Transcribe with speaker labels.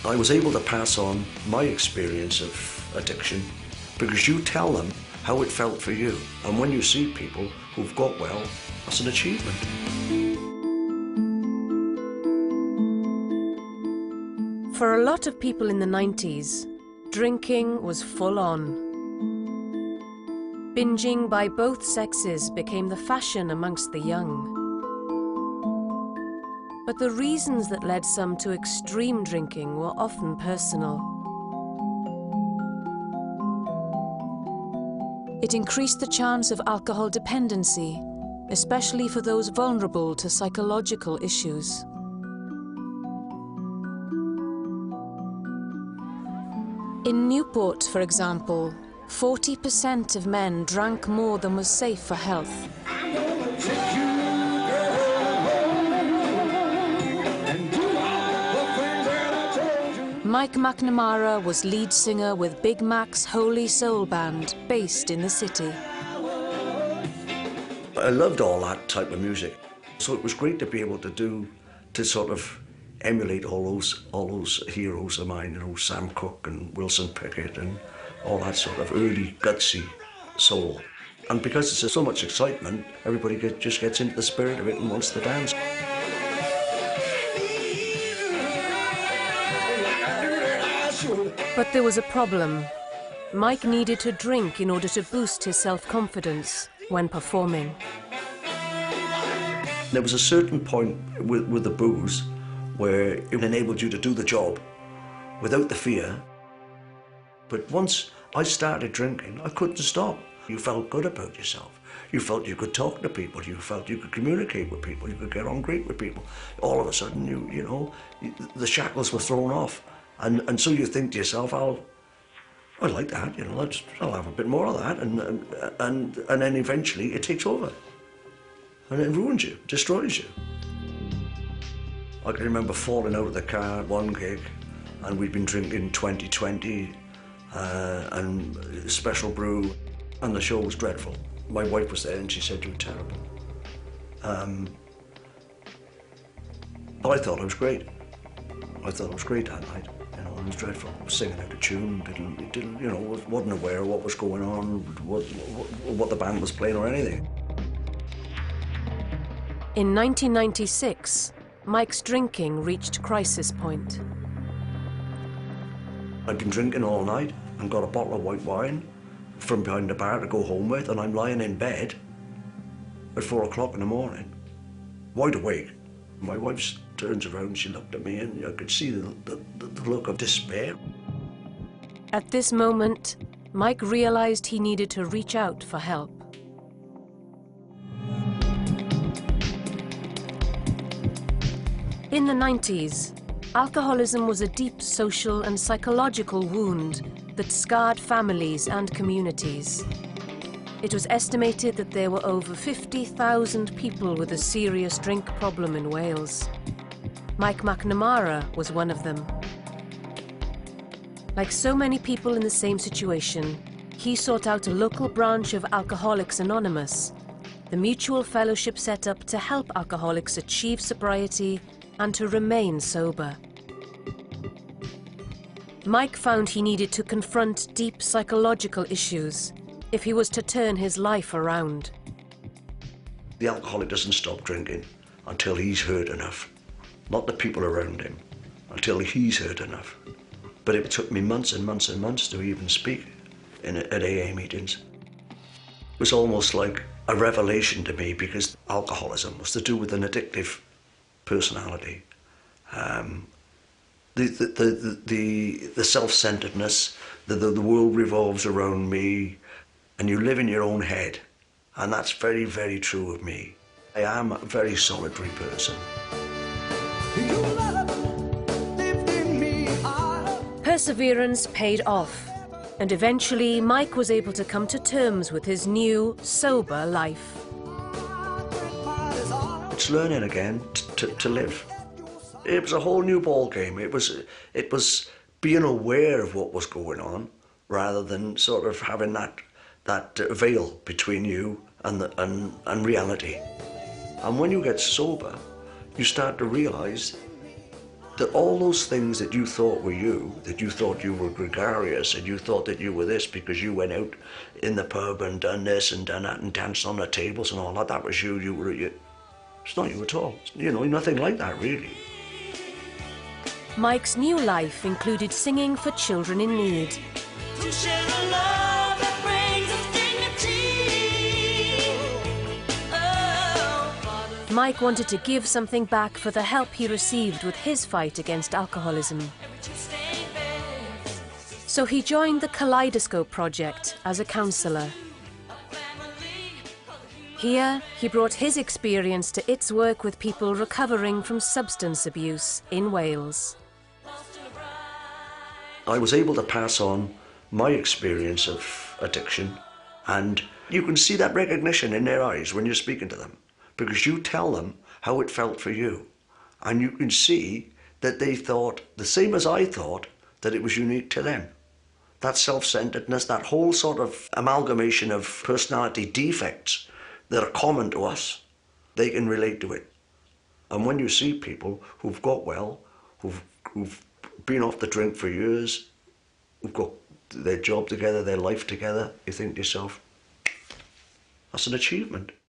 Speaker 1: I was able to pass on my experience of addiction because you tell them how it felt for you. And when you see people who've got well, that's an achievement.
Speaker 2: For a lot of people in the 90s, drinking was full on. Binging by both sexes became the fashion amongst the young. But the reasons that led some to extreme drinking were often personal. It increased the chance of alcohol dependency, especially for those vulnerable to psychological issues. In Newport, for example, 40% of men drank more than was safe for health. Mike McNamara was lead singer with Big Mac's Holy Soul Band, based in the city.
Speaker 1: I loved all that type of music, so it was great to be able to sort of emulate all those heroes of mine, you know, Sam Cooke and Wilson Pickett and all that sort of early gutsy soul. And because there's so much excitement, everybody just gets into the spirit of it and wants to dance.
Speaker 2: But there was a problem. Mike needed to drink in order to boost his self-confidence when performing.
Speaker 1: There was a certain point with the booze where it enabled you to do the job without the fear. But once I started drinking, I couldn't stop. You felt good about yourself. You felt you could talk to people. You felt you could communicate with people. You could get on great with people. All of a sudden, you know, the shackles were thrown off. And so you think to yourself, I like that, you know, I'll have a bit more of that. And then eventually it takes over. And it ruins you, destroys you. I can remember falling out of the car at one gig, and we'd been drinking 2020 and special brew, and the show was dreadful. My wife was there and she said, "You were terrible." I thought I was great. I thought I was great that night. You know, it was dreadful. I was singing out of tune, didn't, you know, wasn't aware of what was going on, what the band was playing or anything.
Speaker 2: In 1996, Mike's drinking reached crisis point.
Speaker 1: I'd been drinking all night and got a bottle of white wine from behind the bar to go home with, and I'm lying in bed at 4 o'clock in the morning, wide awake. My wife turns around, she looked at me, and I could see the look of despair.
Speaker 2: At this moment, Mike realized he needed to reach out for help. In the 90s, alcoholism was a deep social and psychological wound that scarred families and communities. It was estimated that there were over 50,000 people with a serious drink problem in Wales. Mike McNamara was one of them. Like so many people in the same situation, he sought out a local branch of Alcoholics Anonymous, the mutual fellowship set up to help alcoholics achieve sobriety and to remain sober. Mike found he needed to confront deep psychological issues if he was to turn his life around.
Speaker 1: The alcoholic doesn't stop drinking until he's heard enough, not the people around him, until he's heard enough. But it took me months and months and months to even speak at AA meetings. It was almost like a revelation to me, because alcoholism was to do with an addictive personality. The self-centeredness, the world revolves around me, and you live in your own head. And that's very, very true of me. I am a very solitary person.
Speaker 2: Perseverance paid off, and eventually Mike was able to come to terms with his new, sober life.
Speaker 1: It's learning again to live. It was a whole new ball game. It was being aware of what was going on, rather than sort of having that veil between you and reality. And when you get sober, you start to realise that all those things that you thought were you, that you thought you were gregarious, and you thought that you were this because you went out in the pub and done this and done that and danced on the tables and all that, that was you, you were you. It's not you at all. You know, nothing like that, really.
Speaker 2: Mike's new life included singing for children in need. Mike wanted to give something back for the help he received with his fight against alcoholism. So he joined the Kaleidoscope Project as a counsellor. Here, he brought his experience to its work with people recovering from substance abuse in Wales.
Speaker 1: I was able to pass on my experience of addiction, and you can see that recognition in their eyes when you're speaking to them, because you tell them how it felt for you, and you can see that they thought, the same as I thought, that it was unique to them. That self-centeredness, that whole sort of amalgamation of personality defects that are common to us, they can relate to it. And when you see people who've got well, who've been off the drink for years, who've got their job together, their life together, you think to yourself, that's an achievement.